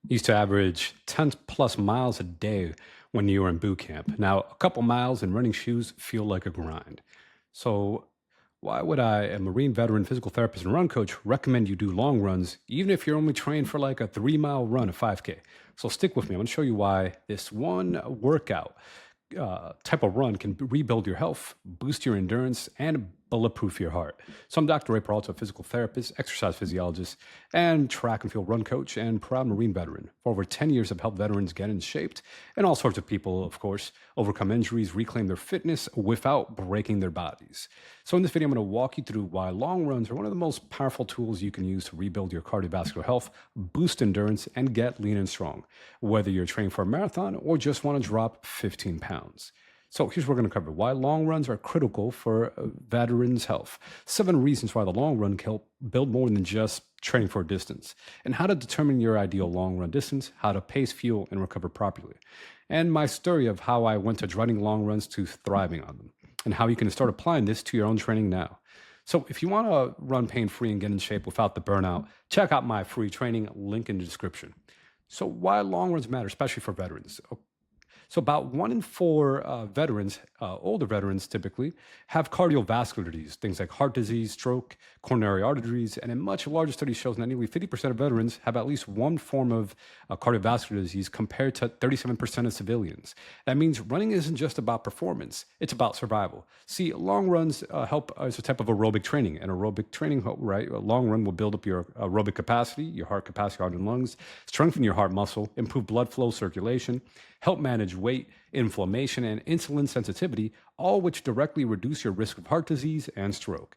Used to average 10 plus miles a day when you were in boot camp. Now, a couple miles in running shoes feel like a grind. So, why would I, a Marine veteran, physical therapist, and run coach, recommend you do long runs, even if you're only trained for like a 3 mile run, a 5K? So, stick with me. I'm going to show you why this one workout type of run can rebuild your health, boost your endurance, and bulletproof your heart. So I'm Dr. Ray Peralta, a physical therapist, exercise physiologist, and track and field run coach, and proud Marine veteran. For over 10 years, I've helped veterans get in shape, and all sorts of people, of course, overcome injuries, reclaim their fitness without breaking their bodies. So in this video, I'm going to walk you through why long runs are one of the most powerful tools you can use to rebuild your cardiovascular health, boost endurance, and get lean and strong, whether you're training for a marathon or just want to drop 15 pounds. So here's what we're going to cover: why long runs are critical for veterans' health, 7 reasons why the long run can help build more than just training for a distance, and how to determine your ideal long run distance, how to pace, fuel, and recover properly, and my story of how I went to dreading long runs to thriving on them, and how you can start applying this to your own training now. So if you want to run pain-free and get in shape without the burnout, check out my free training, link in the description. So why long runs matter, especially for veterans? So about 1 in 4 veterans, older veterans typically, have cardiovascular disease, things like heart disease, stroke, coronary artery disease, and a much larger study shows that nearly 50% of veterans have at least one form of cardiovascular disease compared to 37% of civilians. That means running isn't just about performance, it's about survival. See, long runs help as a type of aerobic training. And aerobic training, right, a long run will build up your aerobic capacity, your heart capacity, heart and lungs, strengthen your heart muscle, improve blood flow, circulation, help manage weight, inflammation, and insulin sensitivity, all which directly reduce your risk of heart disease and stroke.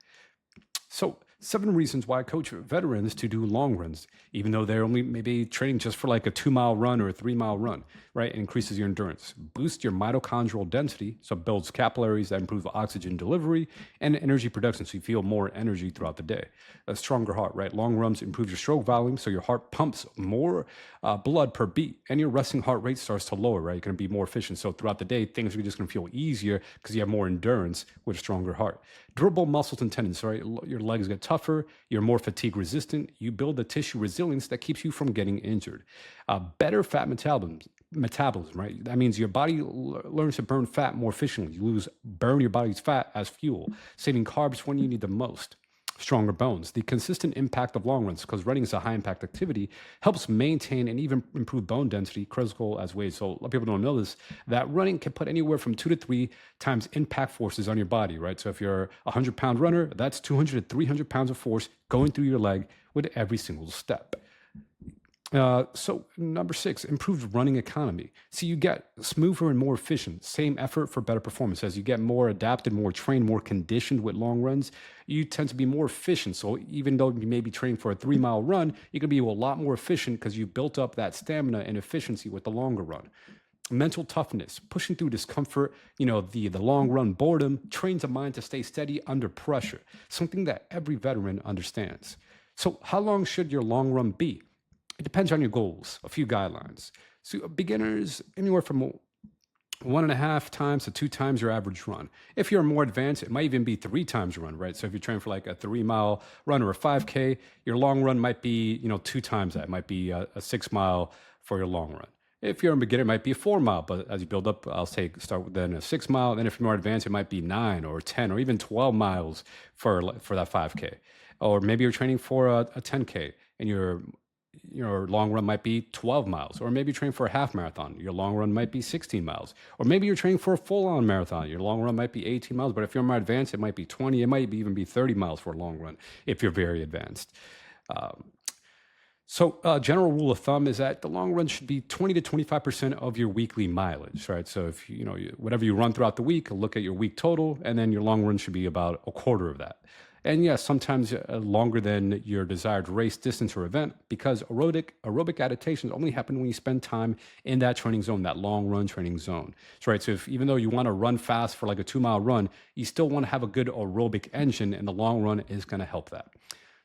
So, 7 reasons why I coach veterans to do long runs, even though they're only maybe training just for like a 2 mile run or a 3 mile run, right? It increases your endurance, boosts your mitochondrial density, so it builds capillaries that improve oxygen delivery and energy production, so you feel more energy throughout the day. A stronger heart, right? Long runs improve your stroke volume, so your heart pumps more blood per beat, and your resting heart rate starts to lower, right? You're going to be more efficient. So throughout the day, things are just going to feel easier because you have more endurance with a stronger heart. Durable muscles and tendons, right? Your legs get tougher, you're more fatigue resistant, you build the tissue resilience that keeps you from getting injured. Better fat metabolism, right? That means your body learns to burn fat more efficiently. You burn your body's fat as fuel, saving carbs when you need them most. Stronger bones. The consistent impact of long runs, because running is a high impact activity, helps maintain and even improve bone density, critical as weight. So a lot of people don't know this, that running can put anywhere from 2 to 3 times impact forces on your body, right? So if you're a 100-pound runner, that's 200 to 300 pounds of force going through your leg with every single step. So number 6, improved running economy. See, you get smoother and more efficient, same effort for better performance. As you get more adapted, more trained, more conditioned with long runs, you tend to be more efficient. So even though you may be training for a 3 mile run, you can be a lot more efficient because you've built up that stamina and efficiency with the longer run. Mental toughness, pushing through discomfort, the long run boredom trains the mind to stay steady under pressure, something that every veteran understands. So how long should your long run be? It depends on your goals, a few guidelines. So beginners, anywhere from 1.5 times to 2 times your average run. If you're more advanced, it might even be 3 times your run, right? So if you're training for like a 3 mile run or a 5K, your long run might be, 2 times that. It might be a 6 mile for your long run. If you're a beginner, it might be a 4 mile, but as you build up, I'll say start with then a 6 mile. Then if you're more advanced, it might be 9 or 10 or even 12 miles for that 5K. Or maybe you're training for a 10K and your long run might be 12 miles, or maybe you're training for a half marathon. Your long run might be 16 miles, or maybe you're training for a full on marathon. Your long run might be 18 miles, but if you're more advanced, it might be 20. It might even be 30 miles for a long run if you're very advanced. General rule of thumb is that the long run should be 20 to 25% of your weekly mileage, right? So if whatever you run throughout the week, look at your week total, and then your long run should be about a quarter of that. And yes, sometimes longer than your desired race, distance, or event, because aerobic adaptations only happen when you spend time in that training zone, that long run training zone. So, right. So even though you want to run fast for like a 2 mile run, you still want to have a good aerobic engine, and the long run is going to help that.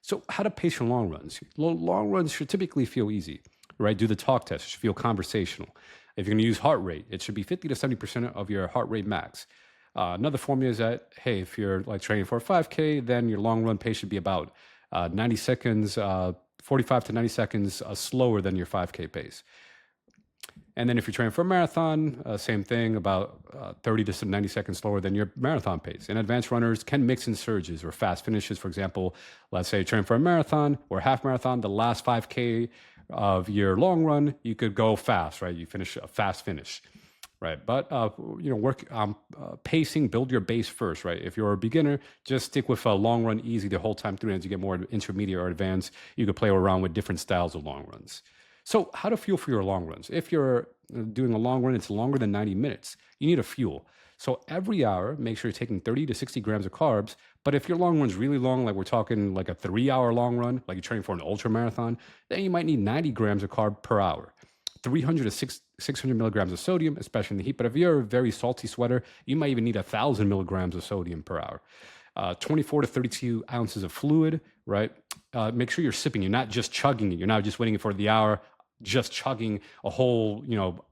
So how to pace your long runs? Long runs should typically feel easy, right? Do the talk test. It should feel conversational. If you're going to use heart rate, it should be 50 to 70% of your heart rate max. Another formula is that, hey, if you're like training for a 5K, then your long run pace should be about 90 seconds 45 to 90 seconds slower than your 5K pace. And then if you're training for a marathon, same thing, about 30 to 90 seconds slower than your marathon pace. And advanced runners can mix in surges or fast finishes. For example, let's say you're training for a marathon or a half marathon, the last 5K of your long run, you could go fast, right? You finish a fast finish, right? But, work on pacing, build your base first, right? If you're a beginner, just stick with a long run easy the whole time through. And as you get more intermediate or advanced, you could play around with different styles of long runs. So how to fuel for your long runs? If you're doing a long run, it's longer than 90 minutes. You need a fuel. So every hour, make sure you're taking 30 to 60 grams of carbs. But if your long run's really long, like we're talking like a 3-hour long run, like you're training for an ultra marathon, then you might need 90 grams of carb per hour. 300 to 600 milligrams of sodium, especially in the heat. But if you're a very salty sweater, you might even need 1,000 milligrams of sodium per hour. 24 to 32 ounces of fluid, right? Make sure you're sipping. You're not just chugging it. You're not just waiting for the hour, just chugging a whole,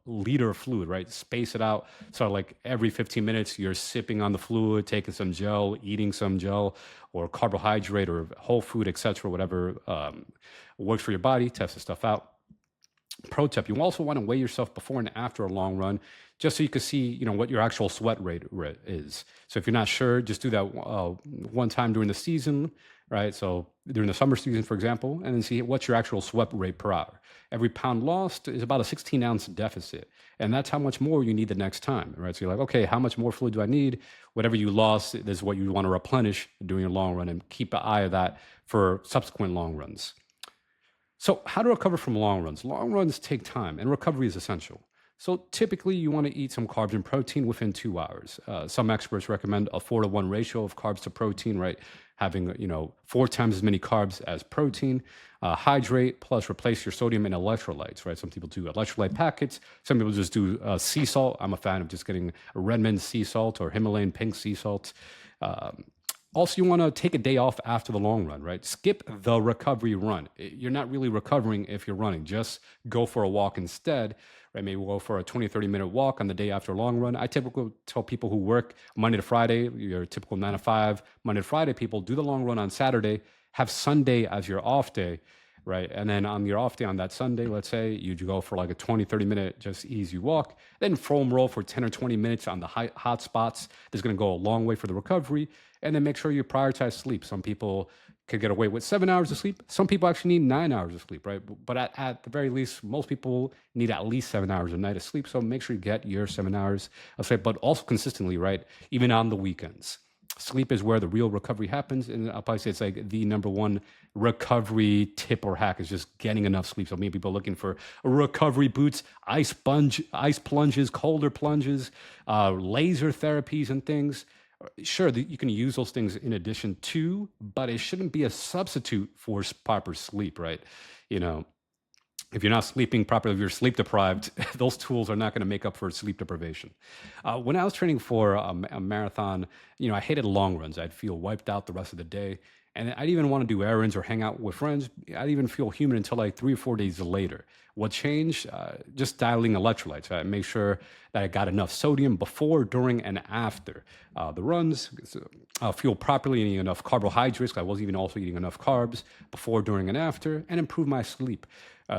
liter of fluid, right? Space it out. So like every 15 minutes, you're sipping on the fluid, taking some gel, eating some gel or carbohydrate or whole food, etc., whatever works for your body. Test this stuff out. Pro tip, you also want to weigh yourself before and after a long run, just so you can see, what your actual sweat rate is. So if you're not sure, just do that one time during the season, right? So during the summer season, for example, and then see what's your actual sweat rate per hour. Every pound lost is about a 16-ounce deficit. And that's how much more you need the next time, right? So you're like, okay, how much more fluid do I need? Whatever you lost is what you want to replenish during your long run, and keep an eye of that for subsequent long runs. So how to recover from long runs? Long runs take time, and recovery is essential. So typically you want to eat some carbs and protein within 2 hours. Some experts recommend a 4-to-1 ratio of carbs to protein, right? Having, 4 times as many carbs as protein. Hydrate plus replace your sodium in electrolytes, right? Some people do electrolyte packets. Some people just do sea salt. I'm a fan of just getting a Redmond sea salt or Himalayan pink sea salt. Also, you want to take a day off after the long run, right? Skip the recovery run. You're not really recovering if you're running. Just go for a walk instead, right? Maybe go for a 20, 30-minute walk on the day after a long run. I typically tell people who work Monday to Friday, your typical 9 to 5, Monday to Friday people, do the long run on Saturday, have Sunday as your off day, right? And then on your off day on that Sunday, let's say you go for like a 20, 30-minute just easy walk, then foam roll for 10 or 20 minutes on the hot spots. That's going to go a long way for the recovery. And then make sure you prioritize sleep. Some people could get away with 7 hours of sleep. Some people actually need 9 hours of sleep, right? But at the very least, most people need at least 7 hours a night of sleep. So make sure you get your 7 hours of sleep, but also consistently, right? Even on the weekends. Sleep is where the real recovery happens. And I'll probably say it's like the number one recovery tip or hack is just getting enough sleep. So many people are looking for recovery boots, ice plunges, colder plunges, laser therapies and things. Sure, you can use those things in addition to, but it shouldn't be a substitute for proper sleep, right? If you're not sleeping properly, if you're sleep deprived, those tools are not going to make up for sleep deprivation. When I was training for a marathon, I hated long runs. I'd feel wiped out the rest of the day. And I didn't even want to do errands or hang out with friends. I didn't even feel human until like 3 or 4 days later. What changed? Just dialing electrolytes. I make sure that I got enough sodium before, during, and after the runs. Fuel properly, eating enough carbohydrates. I wasn't even also eating enough carbs before, during, and after, and improve my sleep.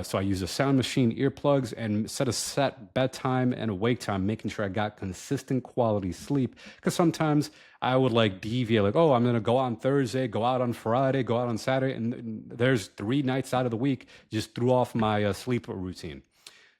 So I use a sound machine, earplugs, and set a set bedtime and a wake time, making sure I got consistent quality sleep. Because sometimes I would deviate, I'm going to go out on Thursday, go out on Friday, go out on Saturday, and there's 3 nights out of the week just threw off my sleep routine.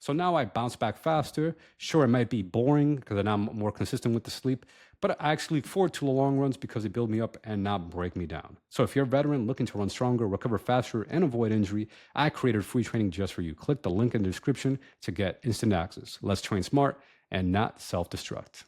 So now I bounce back faster. Sure, it might be boring because then I'm more consistent with the sleep, but I actually look forward to the long runs because they build me up and not break me down. So if you're a veteran looking to run stronger, recover faster, and avoid injury, I created free training just for you. Click the link in the description to get instant access. Let's train smart and not self-destruct.